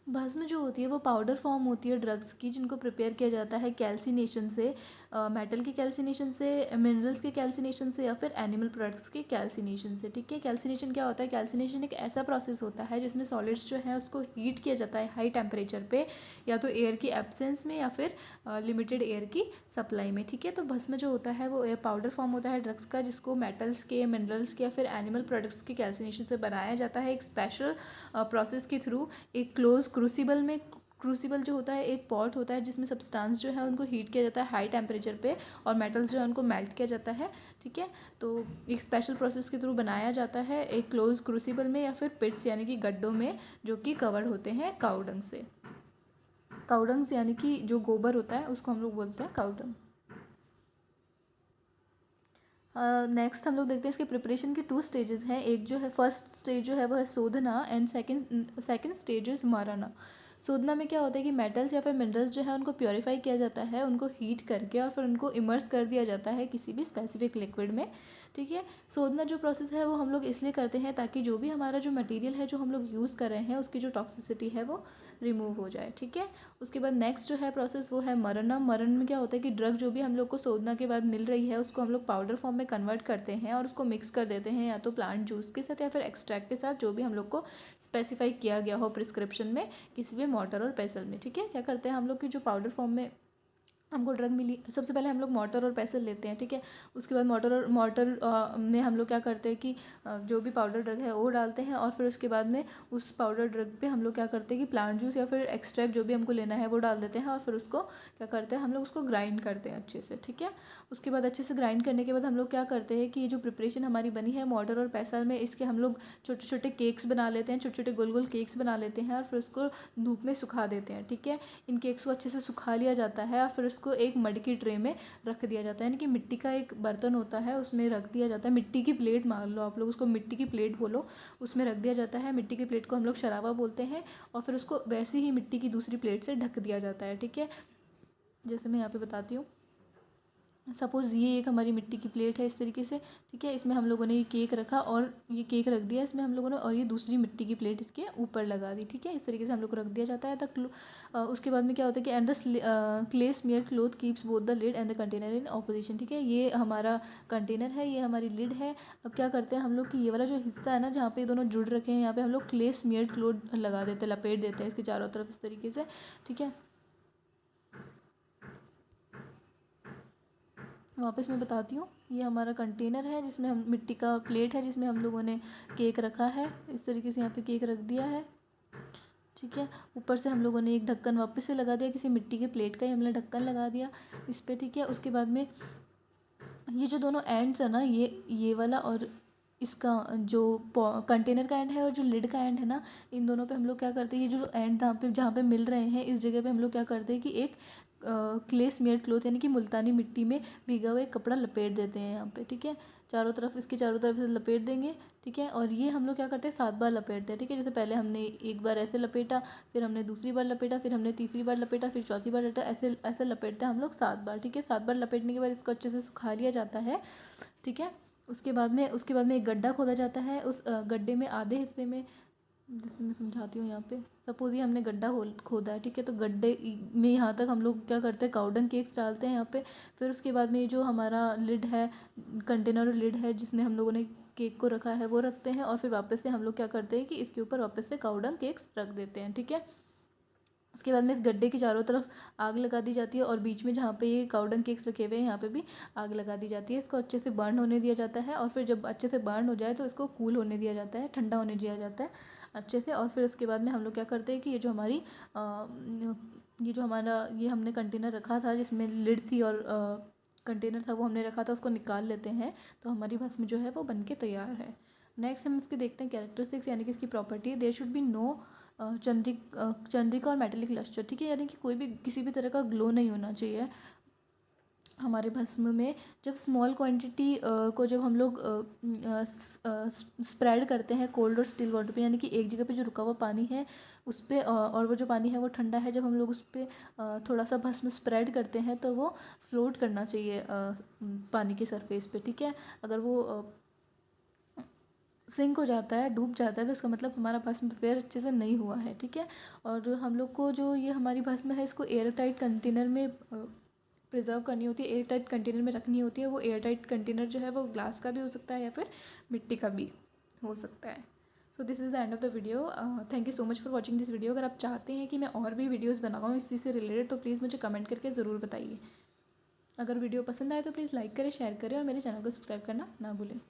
भस्म जो होती है वो पाउडर फॉर्म होती है ड्रग्स की, जिनको प्रिपेयर किया जाता है कैल्सिनेशन से, मेटल के कैल्सिनेशन से, मिनरल्स के कैल्सिनेशन से, या फिर एनिमल प्रोडक्ट्स के कैल्सिनेशन से। ठीक है, कैल्सिनेशन क्या होता है? कैल्सिनेशन एक ऐसा प्रोसेस होता है जिसमें सॉलिड्स जो है उसको हीट किया जाता है हाई टेम्परेचर पे, या तो एयर की एब्सेंस में या फिर लिमिटेड एयर की सप्लाई में। ठीक है, तो भस्म जो होता है वो पाउडर फॉर्म होता है ड्रग्स का, जिसको मेटल्स के, मिनरल्स के या फिर एनिमल प्रोडक्ट्स के कैल्सिनेशन से बनाया जाता है एक स्पेशल प्रोसेस के थ्रू। एक क्लोज क्रूसिबल में, क्रूसिबल जो होता है एक पॉट होता है जिसमें सब्सटेंस जो है उनको हीट किया जाता है हाई टेम्परेचर पे, और मेटल्स जो है उनको मेल्ट किया जाता है। ठीक है, तो एक स्पेशल प्रोसेस के थ्रू बनाया जाता है एक क्लोज क्रूसिबल में या फिर पिट्स यानी कि गड्ढों में, जो कि कवर्ड होते हैं काउडंग से। काउडंग यानी कि जो गोबर होता है उसको हम लोग बोलते हैं काउडंग। नेक्स्ट हम लोग देखते हैं इसके प्रिपरेशन के 2 स्टेजेस हैं। एक जो है फर्स्ट स्टेज जो है वो है शोधना, एंड सेकंड स्टेज इज मारना। शोधना में क्या होता है कि मेटल्स या फिर मिनरल्स जो है उनको प्योरीफाई किया जाता है, उनको हीट करके, और फिर उनको इमर्स कर दिया जाता है किसी भी स्पेसिफिक लिक्विड में। ठीक है, शोधना जो प्रोसेस है वो हम लोग इसलिए करते हैं ताकि जो भी हमारा जो मटेरियल है जो हम लोग यूज़ कर रहे हैं उसकी जो टॉक्सिसिटी है वो रिमूव हो जाए। ठीक है, उसके बाद नेक्स्ट जो है प्रोसेस वो है मरना। मरण में क्या होता है कि ड्रग जो भी हम लोग को शोधना के बाद मिल रही है उसको हम लोग पाउडर फॉर्म में कन्वर्ट करते हैं और उसको मिक्स कर देते हैं, या तो प्लांट जूस के साथ या फिर एक्सट्रैक्ट के साथ, जो भी हम लोग को स्पेसिफाई किया गया हो प्रिस्क्रिप्शन में किसी भी मोटर और पेसल में। ठीक है, क्या करते हैं हम लोग की जो पाउडर फॉर्म में हमको ड्रग मिली, सबसे पहले हम लोग मोटर और पेसल लेते हैं। ठीक है, उसके बाद मोटर में हम लोग क्या करते हैं कि जो भी पाउडर ड्रग है वो डालते हैं, और फिर उसके बाद में उस पाउडर ड्रग पे हम लोग क्या करते हैं कि प्लांट जूस या फिर एक्सट्रैक्ट जो भी हमको लेना है वो डाल देते हैं, और फिर उसको क्या करते हैं हम लोग उसको ग्राइंड करते हैं अच्छे से। ठीक है, उसके बाद अच्छे से ग्राइंड करने के बाद हम लोग क्या करते हैं कि ये जो प्रिपरेशन हमारी बनी है मोटर और पेसल में, इसके हम लोग छोटे छोटे केक्स बना लेते हैं, छोटे छोटे गोल गोल केक्स बना लेते हैं, और फिर उसको धूप में सुखा देते हैं। ठीक है, इन केक्स को अच्छे से सुखा लिया जाता है, और फिर उसको एक मड की ट्रे में रख दिया जाता है, यानी कि मिट्टी का एक बर्तन होता है उसमें रख दिया जाता है। मिट्टी की प्लेट मान लो आप लोग, उसको मिट्टी की प्लेट बोलो, उसमें रख दिया जाता है। मिट्टी की प्लेट को हम लोग शराबा बोलते हैं, और फिर उसको वैसे ही मिट्टी की दूसरी प्लेट से ढक दिया जाता है। ठीक है, जैसे मैं यहाँ पे बताती हूँ, सपोज़ ये एक हमारी मिट्टी की प्लेट है इस तरीके से। ठीक है, इसमें हम लोगों ने ये केक रखा, और ये केक रख दिया इसमें हम लोगों ने, और ये दूसरी मिट्टी की प्लेट इसके ऊपर लगा दी। ठीक है, इस तरीके से हम लोग को रख दिया जाता है तक। उसके बाद में क्या होता है कि and the clay smear cloth keeps both the lid and the container in opposition. ठीक है, ये हमारा कंटेनर है, ये हमारी लिड है। अब क्या करते हैं हम लोग कि ये वाला जो हिस्सा है ना जहाँ पे ये दोनों जुड़ रखे हैं, यहाँ पे हम लोग क्ले स्मीयर क्लोथ लगा देते हैं, लपेट देते हैं इसके चारों तरफ इस तरीके से। ठीक है, वापस मैं बताती हूँ, ये हमारा कंटेनर है जिसमें हम मिट्टी का प्लेट है जिसमें हम लोगों ने केक रखा है, इस तरीके से यहाँ पे केक रख दिया है। ठीक है, ऊपर से हम लोगों ने एक ढक्कन वापस से लगा दिया, किसी मिट्टी के प्लेट का ही हमने ढक्कन लगा दिया इस पर। ठीक है, उसके बाद में ये जो दोनों एंड्स है ना, ये वाला और इसका जो कंटेनर का एंड है और जो लिड का एंड है ना, इन दोनों पे हम लोग क्या करते हैं, ये जो एंड जहाँ पे मिल रहे हैं इस जगह पे हम लोग क्या करते हैं कि एक क्ले स्मेयर क्लोथ यानी कि मुल्तानी मिट्टी में भीगा हुआ एक कपड़ा लपेट देते हैं यहाँ पे। ठीक है, चारों तरफ, इसके चारों तरफ से लपेट देंगे। ठीक है, और ये हम लोग क्या करते हैं 7 बार लपेटते हैं। ठीक है, जैसे पहले हमने एक बार ऐसे लपेटा, फिर हमने दूसरी बार लपेटा, फिर हमने तीसरी बार लपेटा, फिर चौथी बार लपेटा, ऐसे ऐसे लपेटते हैं हम लोग 7 बार। ठीक है, 7 बार लपेटने के बाद इसको अच्छे से सुखा लिया जाता है। ठीक है, उसके बाद में एक गड्ढा खोदा जाता है। उस गड्ढे में आधे हिस्से में, जैसे मैं समझाती हूँ यहाँ पे, सपोज़ ये हमने गड्ढा खोदा है। ठीक है, तो गड्ढे में यहाँ तक हम लोग क्या करते हैं, काउडंग केक्स डालते हैं यहाँ पे। फिर उसके बाद में ये जो हमारा लिड है, कंटेनर और लिड है जिसमें हम लोगों ने केक को रखा है, वो रखते हैं, और फिर वापस से हम लोग क्या करते हैं कि इसके ऊपर वापस से काउडंग केक्स रख देते हैं। ठीक है, उसके बाद में इस गड्ढे के चारों तरफ आग लगा दी जाती है, और बीच में जहाँ पे ये काउडंग केक्स रखे हुए हैं यहाँ पे भी आग लगा दी जाती है। इसको अच्छे से बर्न होने दिया जाता है, और फिर जब अच्छे से बर्न हो जाए तो इसको कूल होने दिया जाता है, ठंडा होने दिया जाता है अच्छे से। और फिर उसके बाद में हम लोग क्या करते हैं कि ये हमने कंटेनर रखा था जिसमें लिड थी और कंटेनर था वो हमने रखा था, उसको निकाल लेते हैं, तो हमारी भस्म जो है वो बन के तैयार है। नेक्स्ट हम इसके देखते हैं कैरेक्टरिस्टिक्स, यानी कि इसकी property. There should be no चंद्रिका और मेटेलिक लस्टर। ठीक है, यानी कि कोई भी किसी भी तरह का ग्लो नहीं होना चाहिए हमारे भस्म में। जब स्मॉल क्वांटिटी को जब हम लोग स्प्रेड करते हैं कोल्ड और स्टिल वाटर पे, यानी कि एक जगह पे जो रुका हुआ पानी है उस पर, और वो जो पानी है वो ठंडा है, जब हम लोग उस पर थोड़ा सा भस्म स्प्रेड करते हैं तो वो फ्लोट करना चाहिए पानी के सरफेस पे। ठीक है, अगर वो सिंक हो जाता है, डूब जाता है, तो इसका मतलब हमारा भस्म प्रिपेयर अच्छे से नहीं हुआ है, ठीक है। और हम लोग को जो ये हमारी भस्म है इसको एयर टाइट कंटेनर में प्रिजर्व करनी होती है, एयर टाइट कंटेनर में रखनी होती है। वो एयर टाइट कंटेनर जो है वो ग्लास का भी हो सकता है या फिर मिट्टी का भी हो सकता है। So this is the end of the video. Thank you so much for watching this video. अगर आप चाहते हैं कि मैं और भी वीडियोज़ बनाऊँ इसी से रिलेटेड तो प्लीज़ मुझे कमेंट करके ज़रूर बताइए। अगर वीडियो पसंद आए तो प्लीज़ लाइक करें, शेयर करें और मेरे चैनल को सब्सक्राइब करना ना भूलें।